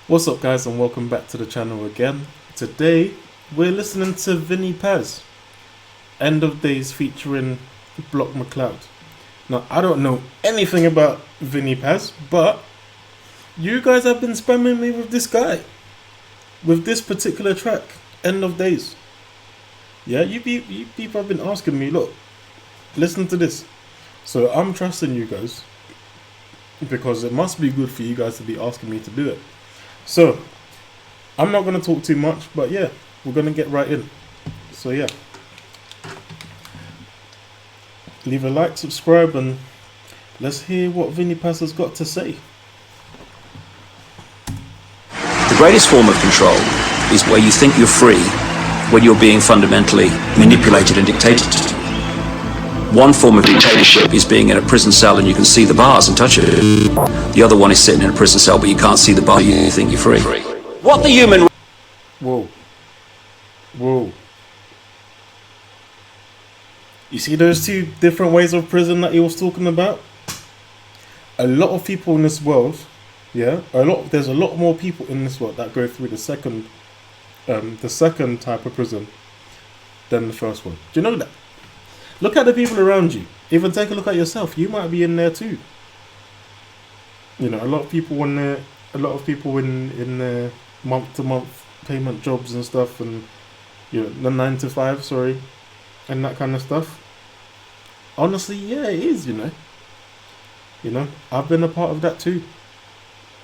What's up guys, and welcome back to the channel again. Today we're listening to Vinnie Paz, End of Days featuring McCloud. Now I don't know anything about Vinnie Paz, but you guys have been spamming me with this guy, with this particular track, End of Days. Yeah, you people have been asking me, look, listen to this. So I'm trusting you guys, because it must be good for you guys to be asking me to do it. So, I'm not going to talk too much, but yeah, we're going to get right in. So yeah, leave a like, subscribe, and let's hear what Vinnie Paz has got to say. The greatest form of control is where you think you're free when you're being fundamentally manipulated and dictated. One form of dictatorship is being in a prison cell and you can see the bars and touch it. The other one is sitting in a prison cell but you can't see the bar, you think you're free. What the human... Whoa. You see those two different ways of prison that he was talking about? A lot of people in this world, yeah, there's a lot more people in this world that go through the second type of prison than the first one. Do you know that? Look at the people around you. Even take a look at yourself. You might be in there too. You know, a lot of people in their month-to-month payment jobs and stuff, and you know, the 9 to 5, sorry, and that kind of stuff. Honestly, yeah, it is. You know, I've been a part of that too.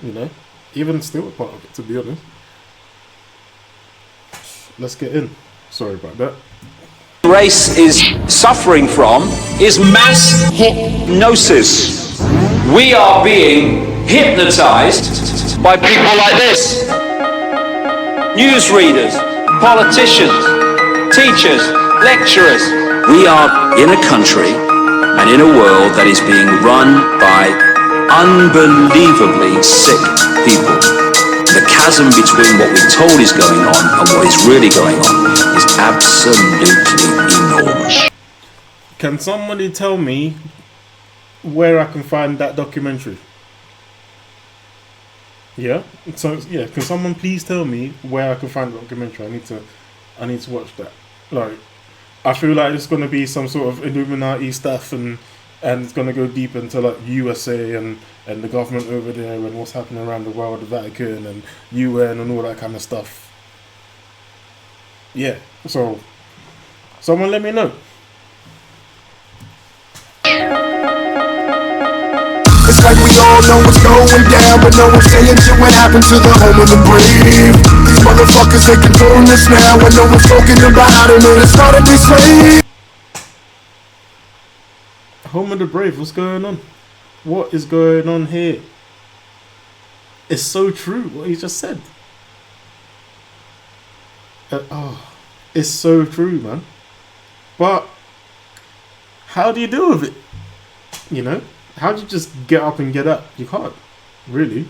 You know, even still a part of it, to be honest. Let's get in. Sorry about that. Race is suffering from is mass hypnosis. We are being hypnotized by people like this. Newsreaders, politicians, teachers, lecturers. We are in a country and in a world that is being run by unbelievably sick people. The chasm between what we're told is going on and what is really going on is absolutely enormous. Can somebody tell me where I can find that documentary? Yeah? So yeah, can someone please tell me where I can find the documentary? I need to watch that. Like, I feel like it's gonna be some sort of Illuminati stuff, and it's gonna go deep into like USA and the government over there and what's happening around the world, the Vatican and UN and all that kind of stuff. Yeah, so someone let me know. It's like we all know what's going down, but no one's saying shit. What happened to the home of the brave? These motherfuckers, they controlling us now, and no one's talking about how they made us start to be slaves. Home of the brave, what's going on? What is going on here? It's so true what he just said. It's so true, man. But how do you deal with it? You know? How do you just get up and get up? You can't, really.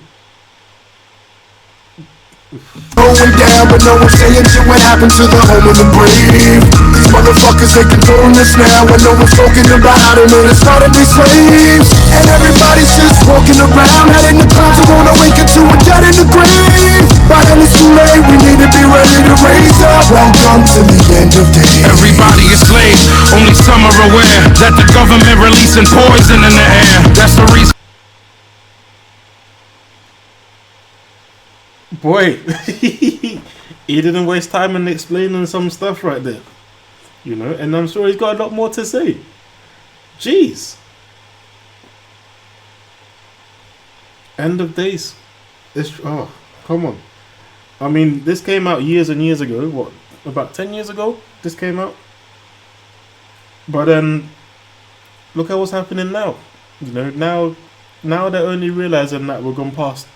Going down, but no one's saying shit. What happened to the home of the brave? These motherfuckers, they controlling us now, and no one's talking about how they made us start to be slaves. And everybody's just walking around, heading the clouds, are gonna wake up to a dead in the grave. By then it's too late, we need to be ready to raise up. Welcome to the end of days. Everybody is slaves, only some are aware that the government releasing poison in the air. That's the reason. Boy, he didn't waste time in explaining some stuff right there. You know, and I'm sure he's got a lot more to say. Jeez. End of Days. Oh, come on. I mean, this came out years and years ago. What, about 10 years ago this came out? But then, look at what's happening now. You know, now they're only realizing that we've gone past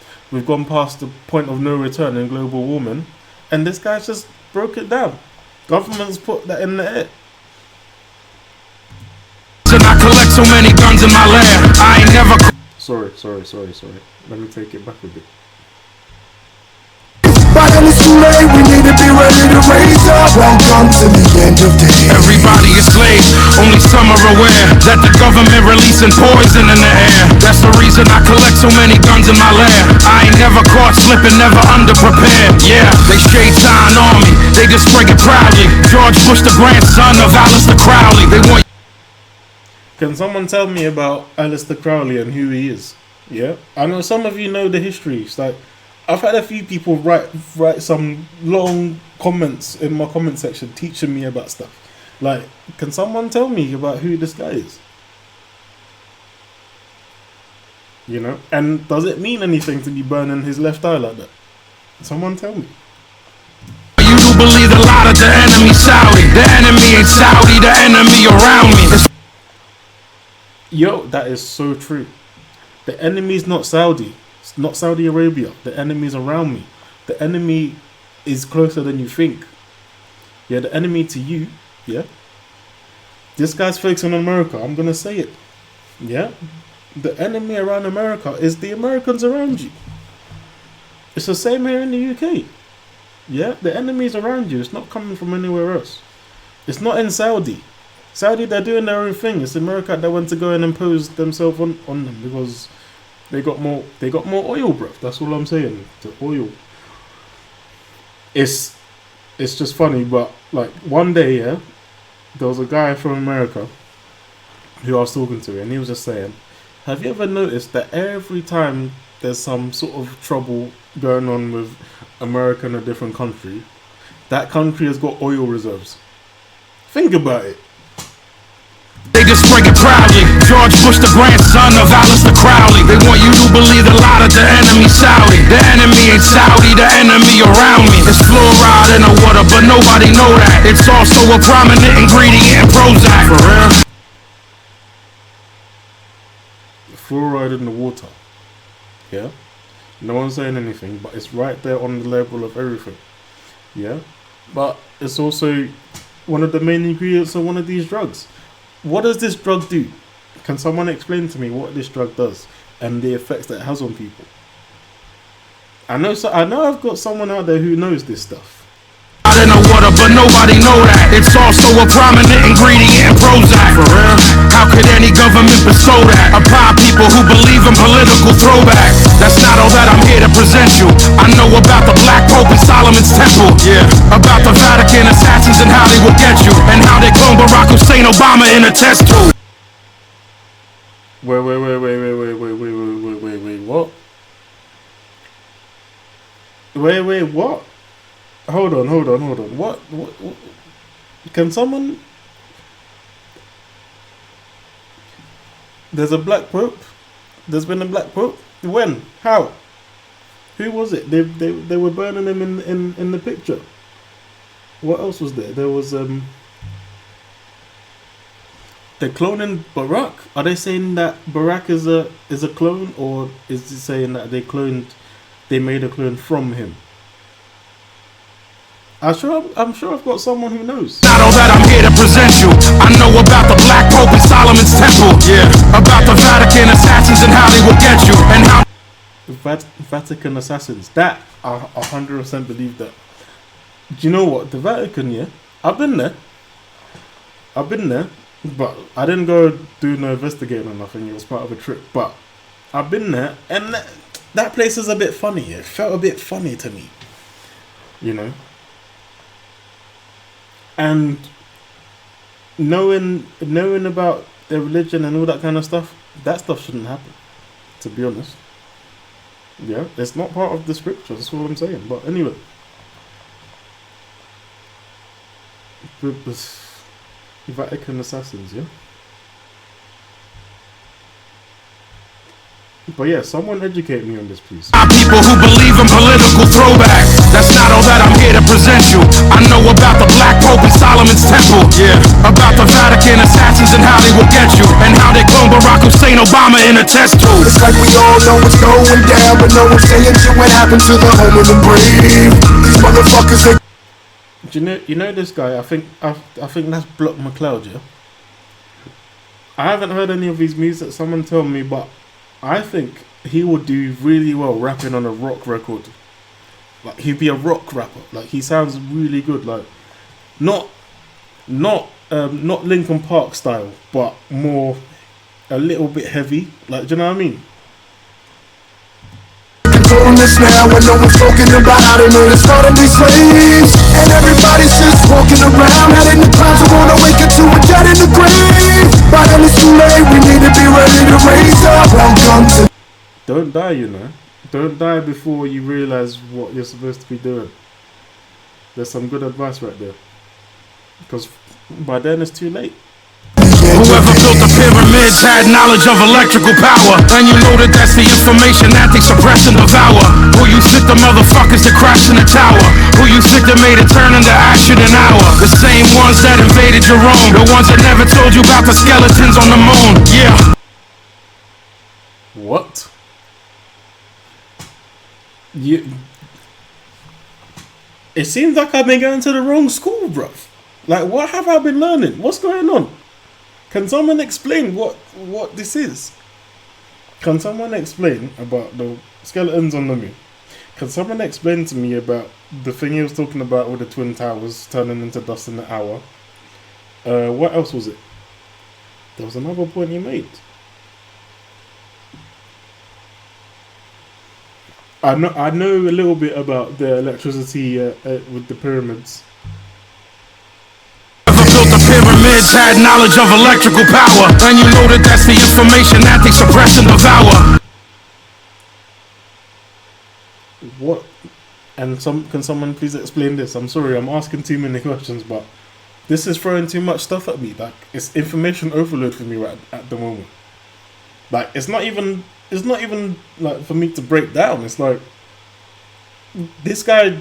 the point of no return in global warming, and this guy just broke it down. Government's put that in the air. And I collect so many guns in my lab. I ain't never. Sorry. Let me take it back a bit. By then it's too late, we need to be ready to raise up. Welcome to the end of days. Everybody is slaves, only some are aware that the government releasing poison in the air. That's the reason reason I collect so many guns in my lair. I ain't never caught slipping, never underprepared. Yeah, they straight sign on me, they just spring it proudly. George Bush, the grandson of Aleister Crowley. They want. Can someone tell me about Aleister Crowley and who he is? Yeah, I know some of you know the history. It's like I've had a few people write some long comments in my comment section teaching me about stuff. Like, can someone tell me about who this guy is? You know, and does it mean anything to be burning his left eye like that? Someone tell me. You do believe a lot of the enemy Saudi. The enemy ain't Saudi, the enemy around me. Yo, that is so true. The enemy's not Saudi. It's not Saudi Arabia. The enemy's around me. The enemy is closer than you think. Yeah, the enemy to you, yeah. This guy's focusing on America. I'm gonna say it. Yeah. The enemy around America is the Americans around you. It's the same here in the UK. Yeah, the enemy is around you. It's not coming from anywhere else. It's not in Saudi. Saudi, they're doing their own thing. It's America that went to go and impose themselves on them because they got more oil, bro. That's all I'm saying. The oil. It's just funny, but like one day, yeah, there was a guy from America who I was talking to, and he was just saying, have you ever noticed that every time there's some sort of trouble going on with America in a different country, that country has got oil reserves? Think about it. They just spring it proudly. George Bush, the grandson of Aleister Crowley. They want you to believe a lot of the enemy Saudi. The enemy ain't Saudi, the enemy around me. It's fluoride in the water, but nobody know that. It's also a prominent ingredient in Prozac. For real? Fluoride in the water. Yeah? No one's saying anything, but it's right there on the level of everything. Yeah? But it's also one of the main ingredients of one of these drugs. What does this drug do? Can someone explain to me what this drug does and the effects that it has on people? I know I've got someone out there who knows this stuff. In the water, but nobody know that. It's also a prominent ingredient in Prozac. For real? How could any government bestow that upon people who believe in political throwback? That's not all that I'm here to present you. I know about the Black Pope and Solomon's Temple. Yeah. About the Vatican assassins and how they will get you, and how they clone Barack Hussein Obama in a test tube. Wait, what? Wait, what? Hold on. What? Can someone... There's a black pope? There's been a black pope? When? How? Who was it? They were burning him in the picture. What else was there? There was... They're cloning Barack. Are they saying that Barack is a clone, or is it saying that they made a clone from him? I'm sure I've got someone who knows. Not all that I'm here to present you. I know about the Black Pope and Solomon's Temple. Yeah. About the Vatican assassins and how they will get you, and how Vatican assassins. That I 100% believe that. Do you know what? The Vatican, yeah? I've been there, but I didn't go do no investigating or nothing. It was part of a trip, but I've been there, and that place is a bit funny. It felt a bit funny to me, you know. And knowing about their religion and all that kind of stuff, that stuff shouldn't happen, to be honest. Yeah, it's not part of the scripture, that's all I'm saying. But anyway, the Vatican assassins, yeah. But yeah, someone educate me on this, please. People who believe in political throwback. That's not all that I'm here to present you. I know about the Black Pope and Solomon's Temple. Yeah. About the Vatican assassins and how they will get you, and how they clone Barack Hussein Obama in a test tube. It's like we all know what's going down, but no one's saying shit. What happened to the home of the brave? These motherfuckers, they... You know this guy? I think that's McCloud, yeah. I haven't heard any of his music. Someone tell me, but I think he would do really well rapping on a rock record. Like, he'd be a rock rapper. Like, he sounds really good. Like, not Linkin Park style, but more a little bit heavy. Like, do you know what I mean? doing this now when no one's talking about it, and it's starting to be slaves. And everybody's just walking around, heading the clouds, who wanna wake up to a dead in the grave. But then it's too late, we need to be ready to raise up. Welcome to... Don't die, you know. Don't die before you realize what you're supposed to be doing. There's some good advice right there. Because by then it's too late. Whoever built the pyramids had knowledge of electrical power, and you know that that's the information that they suppress and devour. Who you think the motherfuckers that crashed in the tower? Who you think that made it turn into ash in an hour? The same ones that invaded your own, the ones that never told you about the skeletons on the moon. Yeah. What? It seems like I've been going to the wrong school, bruv. Like, what have I been learning? What's going on? Can someone explain what this is? Can someone explain about the skeletons on the moon? Can someone explain to me about the thing he was talking about with the Twin Towers turning into dust in an hour? What else was it? There was another point he made. I know a little bit about the electricity with the pyramids. Built the pyramids had knowledge of electrical power, and you know that that's the information that they suppress and devour. What? And can someone please explain this? I'm sorry, I'm asking too many questions, but this is throwing too much stuff at me. Like, it's information overload for me right at the moment. Like, it's not even like for me to break down. It's like this guy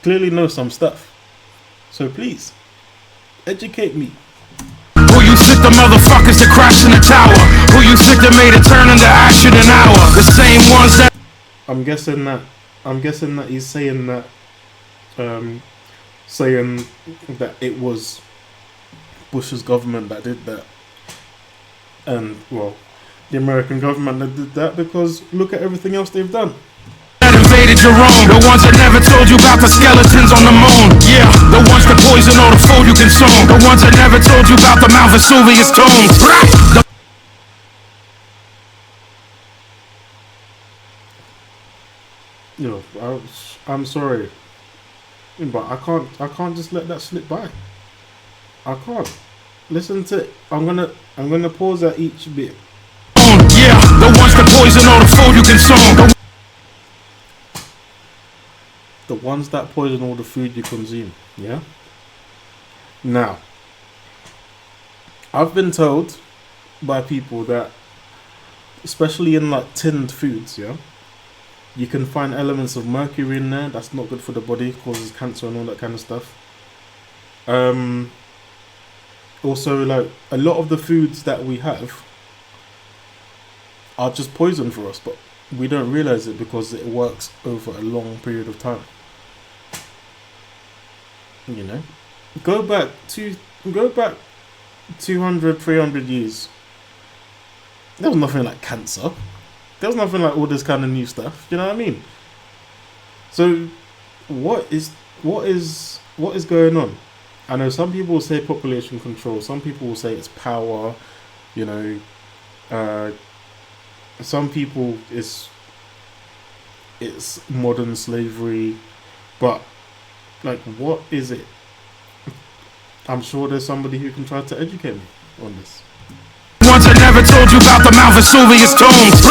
clearly knows some stuff. So please educate me. Who you think the motherfuckers that crashed in the tower? Who you think that made it turn into ash in an hour? The same ones that... I'm guessing that he's saying that saying that it was Bush's government that did that. And well, the American government that did that, because look at everything else they've done. Invaded your own, the ones that never told you about the skeletons on the moon. Yeah, the ones that poison all the food you consume, the ones that never told you about the Mount Vesuvius tombs. Yo, I'm sorry, but I can't just let that slip by. I can't. Listen to it. I'm gonna pause at each bit. Yeah, the ones that poison all the food you consume. The ones that poison all the food you consume, yeah? Now, I've been told by people that, especially in like tinned foods, yeah, you can find elements of mercury in there. That's not good for the body, causes cancer and all that kind of stuff. Also, like, a lot of the foods that we have are just poison for us, but we don't realize it because it works over a long period of time. You know, go back 200, 300 years. There was nothing like cancer. There was nothing like all this kind of new stuff. You know what I mean? So, what is going on? I know some people will say population control. Some people will say it's power. You know, some people it's modern slavery, but like, what is it? I'm sure there's somebody who can try to educate me on this. Ones that never told you about the Mount Vesuvius tombs.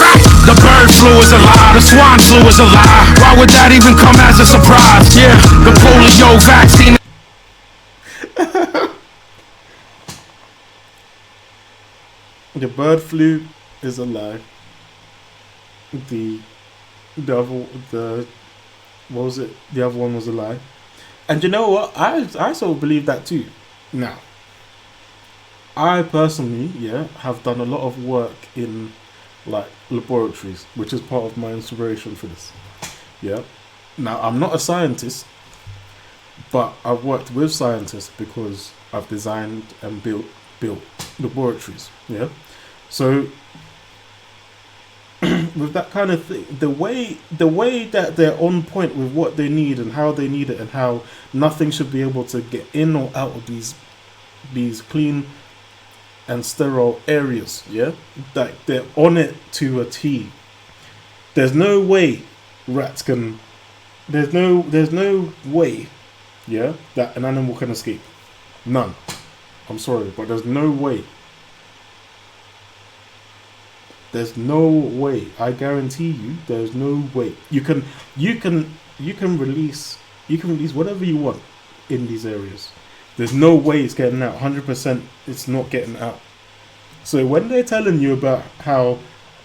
The bird flu is a lie, the swine flu is a lie. Why would that even come as a surprise? Yeah, the polio vaccine. The bird flu is a lie. What was it? The other one was a lie. And you know what? I sort of believe that too. Now, I personally, have done a lot of work in like laboratories, which is part of my inspiration for this. Yeah. Now, I'm not a scientist, but I've worked with scientists because I've designed and built laboratories. Yeah. So with that kind of thing, the way that they're on point with what they need and how they need it, and how nothing should be able to get in or out of these clean and sterile areas, yeah, like they're on it to a T. There's no way rats can. There's no way, yeah, that an animal can escape. None. I'm sorry, but there's no way. There's no way. I guarantee you, there's no way. You can release whatever you want in these areas. There's no way it's getting out. 100% it's not getting out. So when they're telling you about how,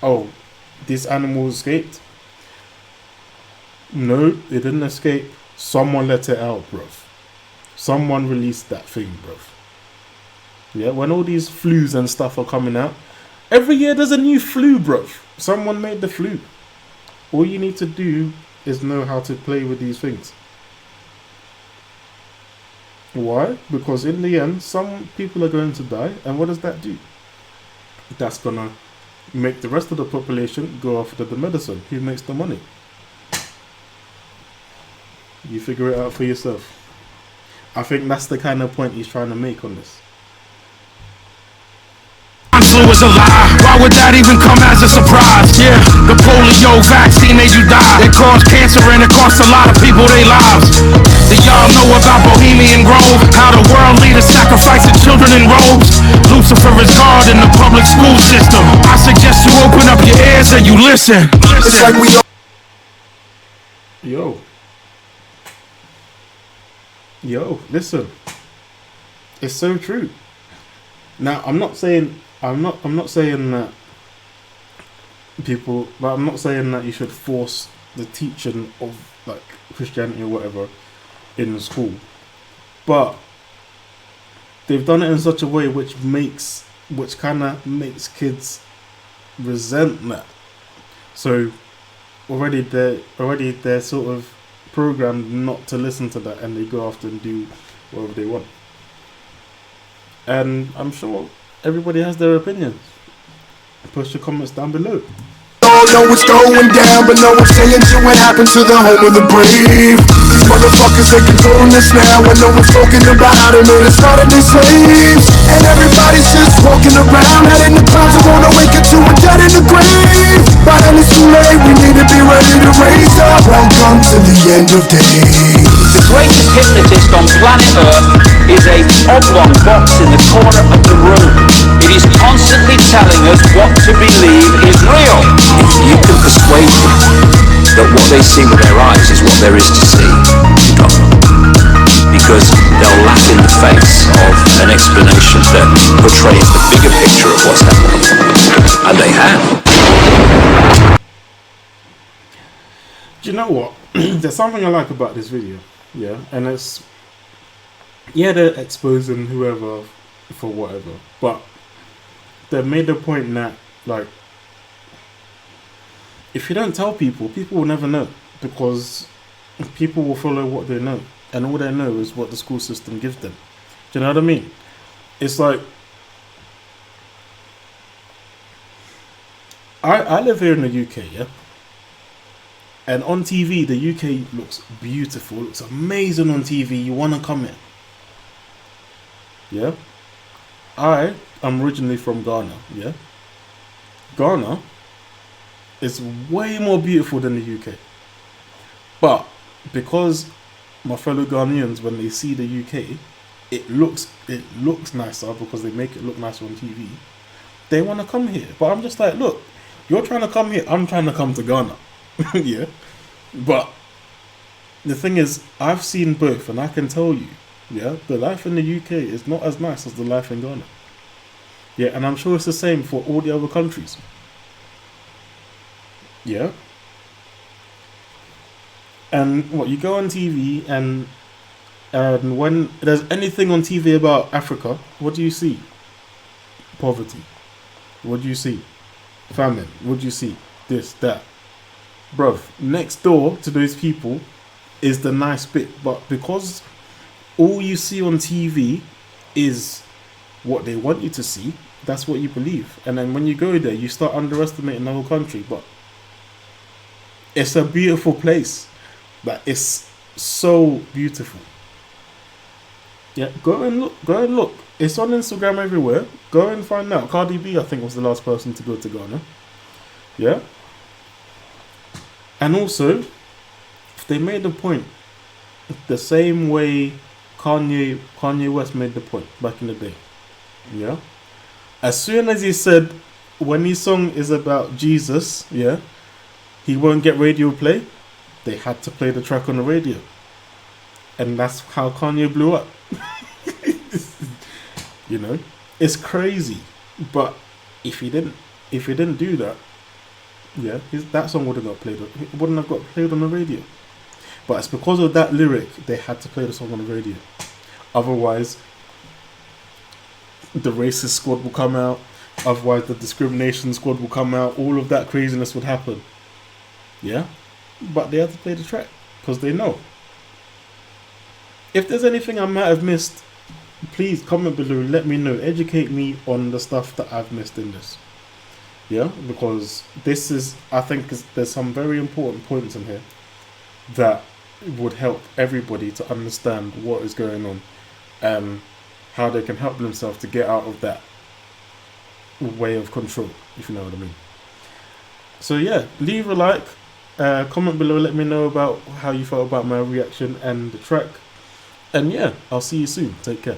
oh, this animal escaped, no, it didn't escape. Someone let it out, bruv. Someone released that thing, bruv. Yeah, when all these flus and stuff are coming out, every year there's a new flu, bruv. Someone made the flu. All you need to do is know how to play with these things. Why? Because in the end, some people are going to die, and what does that do? That's gonna make the rest of the population go after the medicine. Who makes the money? You figure it out for yourself. I think that's the kind of point he's trying to make on this. Flu is a lie. Why would that even come as a surprise? Yeah, the polio vaccine made you die. It caused cancer and it cost a lot of people their lives. Do y'all know about Bohemian Grove? How the world leaders sacrificing children in robes? Lucifer is God in the public school system. I suggest you open up your ears and you listen. It's like we Yo, listen. It's so true. Now, I'm not saying that people, but I'm not saying that you should force the teaching of like Christianity or whatever in the school. But they've done it in such a way which kind of makes kids resent that. So already they're sort of programmed not to listen to that, and they go after and do whatever they want. And I'm sure everybody has their opinions. Post your comments down below. all know what's going down, but no one's saying shit what happened to the home of the brave. These motherfuckers, they controlling us now, and no one's talking about it, man, it's not their slaves. And everybody's just walking around, head in the clouds, and wanna wake up to a dead in the grave. But then it's too late, we need to be ready to raise up. Welcome to the end of days. The greatest hypnotist on planet Earth is a oblong box in the corner of the room. It is constantly telling us what to believe is real. If you can persuade them that what they see with their eyes is what there is to see, you got them. Because they'll laugh in the face of an explanation that portrays the bigger picture of what's happening. And they have. Do you know what? There's something I like about this video, yeah, and it's, yeah, they're exposing whoever for whatever, but they've made the point that, like, if you don't tell people, people will never know, because people will follow what they know, and all they know is what the school system gives them. Do you know what I mean? It's like, I live here in the UK, yeah? And on TV, the UK looks beautiful, looks amazing on TV, you want to come in. Yeah? I am originally from Ghana, yeah? Ghana is way more beautiful than the UK. But because my fellow Ghanaians, when they see the UK, it looks nicer because they make it look nicer on TV. They want to come here. But I'm just like, look, you're trying to come here, I'm trying to come to Ghana. Yeah, but the thing is, I've seen both, and I can tell you, yeah, the life in the UK is not as nice as the life in Ghana. Yeah, and I'm sure it's the same for all the other countries. Yeah. And what, you go on TV, and when there's anything on TV about Africa, what do you see? Poverty. What do you see? Famine. What do you see? This, that. Bruv, next door to those people is the nice bit, but because all you see on TV is what they want you to see, that's what you believe. And then when you go there, you start underestimating the whole country. But it's a beautiful place. Like, it's so beautiful. Yeah, go and look. It's on Instagram everywhere. Go and find out. Cardi B, I think, was the last person to go to Ghana. Yeah. And also, they made the point the same way Kanye West made the point back in the day. Yeah. As soon as he said, when his song is about Jesus, yeah, he won't get radio play, they had to play the track on the radio. And that's how Kanye blew up. You know, it's crazy. But if he didn't do that, yeah, that song would have got played. It wouldn't have got played on the radio. But it's because of that lyric they had to play the song on the radio. Otherwise, the racist squad will come out. Otherwise, the discrimination squad will come out. All of that craziness would happen. Yeah, but they had to play the track because they know. If there's anything I might have missed, please comment below. Let me know. Educate me on the stuff that I've missed in this. Yeah, because this is, I think, there's some very important points in here that would help everybody to understand what is going on and how they can help themselves to get out of that way of control, if you know what I mean. So yeah, leave a like, comment below, let me know about how you felt about my reaction and the track. And yeah, I'll see you soon. Take care.